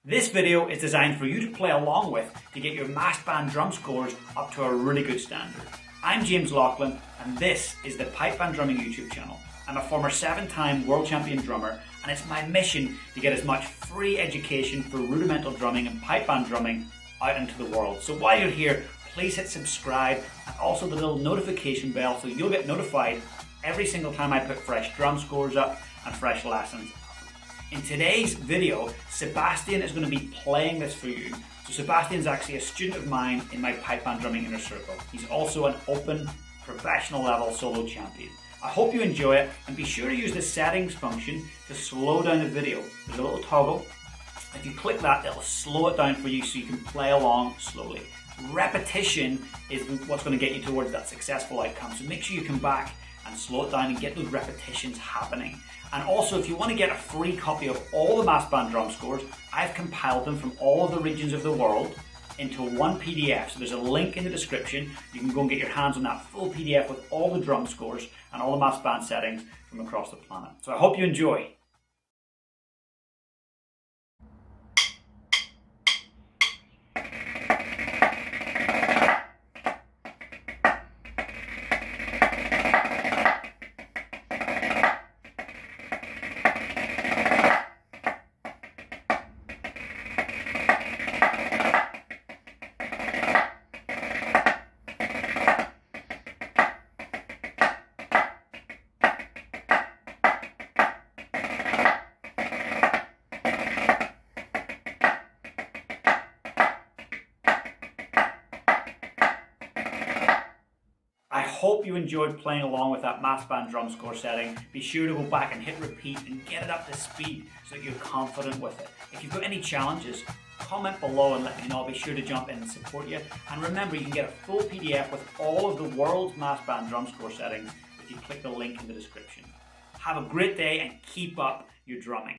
This video is designed for you to play along with to get your mass band drum scores up to a really good standard. I'm James Laughlin and this is the Pipe Band Drumming YouTube channel. I'm a former 7-time world champion drummer and it's my mission to get as much free education for rudimental drumming and pipe band drumming out into the world. So while you're here, please hit subscribe and also the little notification bell so you'll get notified every single time I put fresh drum scores up and fresh lessons. In today's video, Sebastian is going to be playing this for you. So Sebastian's actually a student of mine in my pipe band drumming inner circle. He's also an open, professional level solo champion. I hope you enjoy it and be sure to use the settings function to slow down the video. There's a little toggle. If you click that, it'll slow it down for you so you can play along slowly. Repetition is what's going to get you towards that successful outcome. So make sure you come back and slow it down and get those repetitions happening. And also, if you want to get a free copy of all the mass band drum scores, I've compiled them from all of the regions of the world into one PDF. So there's a link in the description. You can go and get your hands on that full PDF with all the drum scores and all the mass band settings from across the planet. So I hope you enjoy. I hope you enjoyed playing along with that mass band drum score setting. Be sure to go back and hit repeat and get it up to speed so that you're confident with it. If you've got any challenges, comment below and let me know. I'll be sure to jump in and support you. And remember, you can get a full PDF with all of the world's mass band drum score settings if you click the link in the description. Have a great day and keep up your drumming.